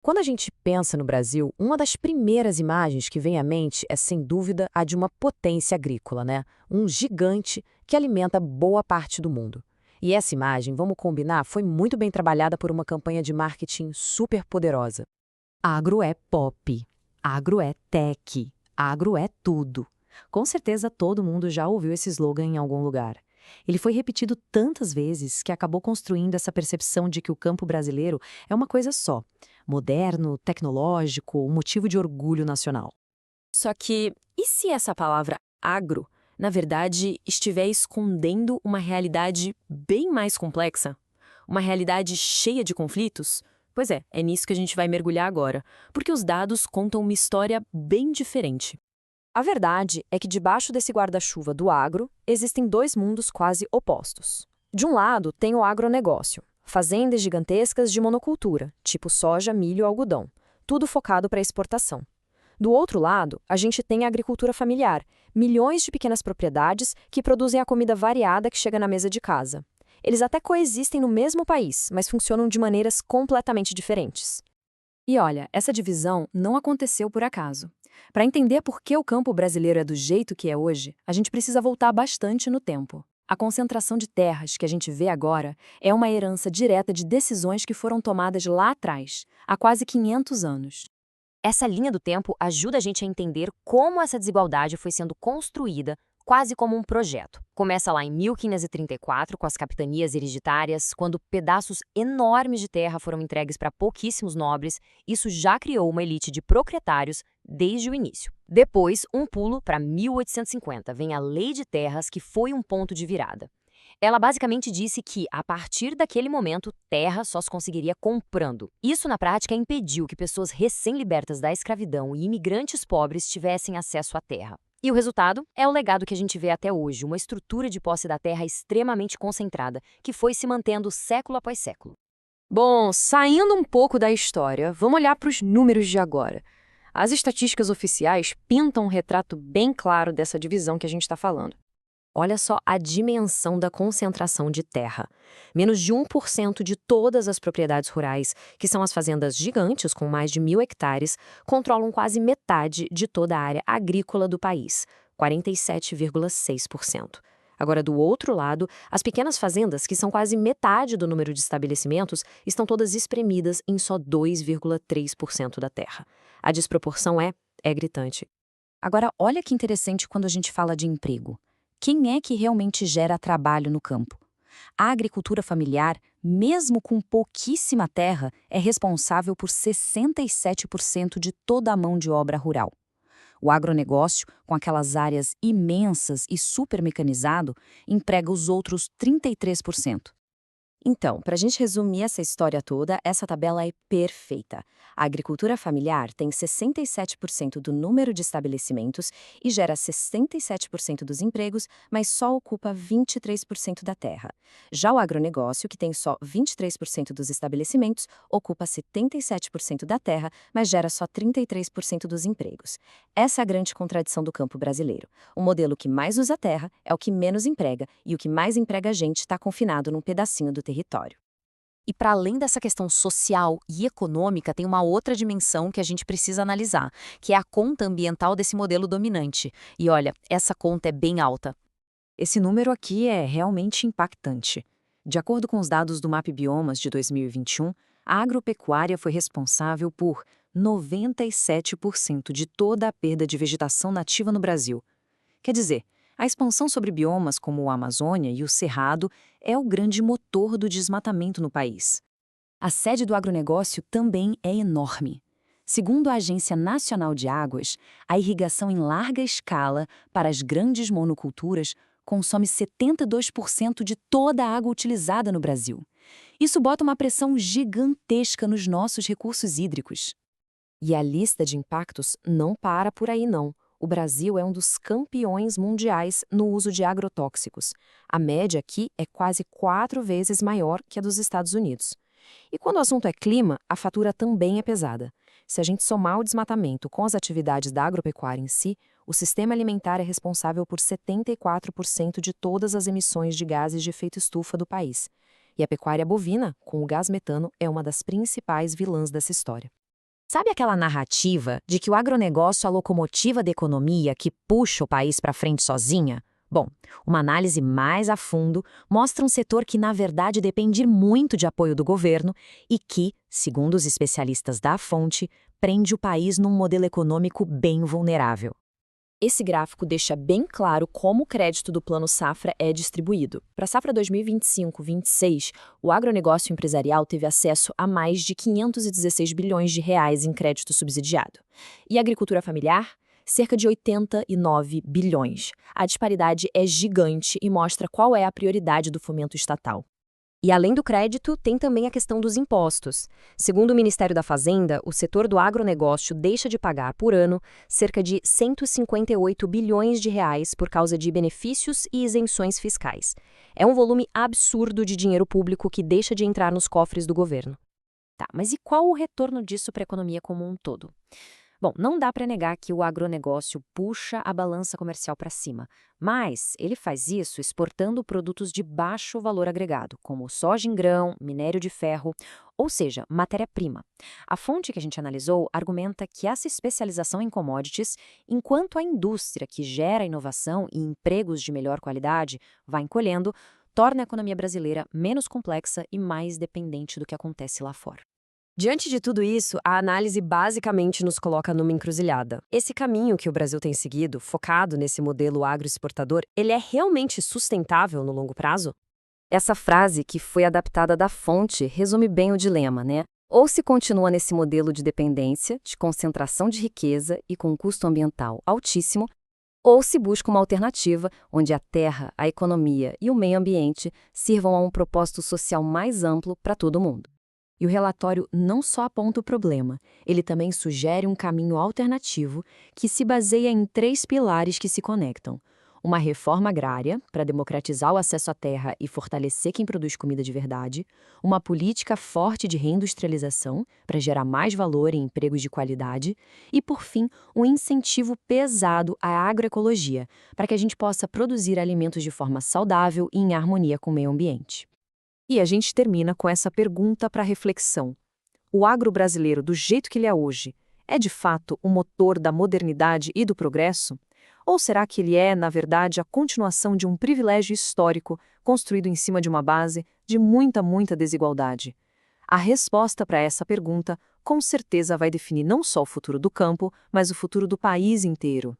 Quando a gente pensa no Brasil, uma das primeiras imagens que vem à mente é, sem dúvida, a de uma potência agrícola, né? Um gigante que alimenta boa parte do mundo. E essa imagem, vamos combinar, foi muito bem trabalhada por uma campanha de marketing super poderosa. Agro é pop, agro é tech, agro é tudo. Com certeza todo mundo já ouviu esse slogan em algum lugar. Ele foi repetido tantas vezes que acabou construindo essa percepção de que o campo brasileiro é uma coisa só: moderno, tecnológico, um motivo de orgulho nacional. Só que, e se essa palavra agro, na verdade, estiver escondendo uma realidade bem mais complexa? Uma realidade cheia de conflitos? Pois é nisso que a gente vai mergulhar agora, porque os dados contam uma história bem diferente. A verdade é que debaixo desse guarda-chuva do agro, existem dois mundos quase opostos. De um lado, tem o agronegócio, fazendas gigantescas de monocultura, tipo soja, milho e algodão, tudo focado para exportação. Do outro lado, a gente tem a agricultura familiar, milhões de pequenas propriedades que produzem a comida variada que chega na mesa de casa. Eles até coexistem no mesmo país, mas funcionam de maneiras completamente diferentes. E olha, essa divisão não aconteceu por acaso. Para entender por que o campo brasileiro é do jeito que é hoje, a gente precisa voltar bastante no tempo. A concentração de terras que a gente vê agora é uma herança direta de decisões que foram tomadas lá atrás, há quase 500 anos. Essa linha do tempo ajuda a gente a entender como essa desigualdade foi sendo construída quase como um projeto. Começa lá em 1534, com as capitanias hereditárias, quando pedaços enormes de terra foram entregues para pouquíssimos nobres. Isso já criou uma elite de proprietários desde o início. Depois, um pulo para 1850, vem a Lei de Terras, que foi um ponto de virada. Ela basicamente disse que, a partir daquele momento, terra só se conseguiria comprando. Isso, na prática, impediu que pessoas recém-libertas da escravidão e imigrantes pobres tivessem acesso à terra. E o resultado é o legado que a gente vê até hoje, uma estrutura de posse da terra extremamente concentrada, que foi se mantendo século após século. Bom, saindo um pouco da história, vamos olhar para os números de agora. As estatísticas oficiais pintam um retrato bem claro dessa divisão que a gente está falando. Olha só a dimensão da concentração de terra. Menos de 1% de todas as propriedades rurais, que são as fazendas gigantes com mais de 1.000 hectares, controlam quase metade de toda a área agrícola do país, 47,6%. Agora, do outro lado, as pequenas fazendas, que são quase metade do número de estabelecimentos, estão todas espremidas em só 2,3% da terra. A desproporção é gritante. Agora, olha que interessante quando a gente fala de emprego. Quem é que realmente gera trabalho no campo? A agricultura familiar, mesmo com pouquíssima terra, é responsável por 67% de toda a mão de obra rural. O agronegócio, com aquelas áreas imensas e super mecanizado, emprega os outros 33%. Então, para a gente resumir essa história toda, essa tabela é perfeita. A agricultura familiar tem 67% do número de estabelecimentos e gera 67% dos empregos, mas só ocupa 23% da terra. Já o agronegócio, que tem só 23% dos estabelecimentos, ocupa 77% da terra, mas gera só 33% dos empregos. Essa é a grande contradição do campo brasileiro. O modelo que mais usa terra é o que menos emprega, e o que mais emprega gente está confinado num pedacinho do território. E para além dessa questão social e econômica, tem uma outra dimensão que a gente precisa analisar, que é a conta ambiental desse modelo dominante. E olha, essa conta é bem alta. Esse número aqui é realmente impactante. De acordo com os dados do MapBiomas de 2021, a agropecuária foi responsável por 97% de toda a perda de vegetação nativa no Brasil. Quer dizer, a expansão sobre biomas como a Amazônia e o Cerrado é o grande motor do desmatamento no país. A sede do agronegócio também é enorme. Segundo a Agência Nacional de Águas, a irrigação em larga escala para as grandes monoculturas consome 72% de toda a água utilizada no Brasil. Isso bota uma pressão gigantesca nos nossos recursos hídricos. E a lista de impactos não para por aí, não. O Brasil é um dos campeões mundiais no uso de agrotóxicos. A média aqui é quase 4 vezes maior que a dos Estados Unidos. E quando o assunto é clima, a fatura também é pesada. Se a gente somar o desmatamento com as atividades da agropecuária em si, o sistema alimentar é responsável por 74% de todas as emissões de gases de efeito estufa do país. E a pecuária bovina, com o gás metano, é uma das principais vilãs dessa história. Sabe aquela narrativa de que o agronegócio é a locomotiva da economia que puxa o país para frente sozinha? Bom, uma análise mais a fundo mostra um setor que, na verdade, depende muito de apoio do governo e que, segundo os especialistas da fonte, prende o país num modelo econômico bem vulnerável. Esse gráfico deixa bem claro como o crédito do Plano Safra é distribuído. Para a safra 2025-26, o agronegócio empresarial teve acesso a mais de 516 bilhões de reais em crédito subsidiado. E a agricultura familiar? Cerca de 89 bilhões. A disparidade é gigante e mostra qual é a prioridade do fomento estatal. E além do crédito, tem também a questão dos impostos. Segundo o Ministério da Fazenda, o setor do agronegócio deixa de pagar, por ano, cerca de 158 bilhões de reais por causa de benefícios e isenções fiscais. É um volume absurdo de dinheiro público que deixa de entrar nos cofres do governo. Tá, mas e qual o retorno disso para a economia como um todo? Bom, não dá para negar que o agronegócio puxa a balança comercial para cima, mas ele faz isso exportando produtos de baixo valor agregado, como soja em grão, minério de ferro, ou seja, matéria-prima. A fonte que a gente analisou argumenta que essa especialização em commodities, enquanto a indústria que gera inovação e empregos de melhor qualidade vai encolhendo, torna a economia brasileira menos complexa e mais dependente do que acontece lá fora. Diante de tudo isso, a análise basicamente nos coloca numa encruzilhada. Esse caminho que o Brasil tem seguido, focado nesse modelo agroexportador, ele é realmente sustentável no longo prazo? Essa frase, que foi adaptada da fonte, resume bem o dilema, né? Ou se continua nesse modelo de dependência, de concentração de riqueza e com um custo ambiental altíssimo, ou se busca uma alternativa onde a terra, a economia e o meio ambiente sirvam a um propósito social mais amplo para todo mundo. E o relatório não só aponta o problema, ele também sugere um caminho alternativo que se baseia em 3 pilares que se conectam. Uma reforma agrária, para democratizar o acesso à terra e fortalecer quem produz comida de verdade. Uma política forte de reindustrialização, para gerar mais valor e empregos de qualidade. E, por fim, um incentivo pesado à agroecologia, para que a gente possa produzir alimentos de forma saudável e em harmonia com o meio ambiente. E a gente termina com essa pergunta para reflexão. O agro brasileiro, do jeito que ele é hoje, é de fato o motor da modernidade e do progresso? Ou será que ele é, na verdade, a continuação de um privilégio histórico construído em cima de uma base de muita desigualdade? A resposta para essa pergunta, com certeza, vai definir não só o futuro do campo, mas o futuro do país inteiro.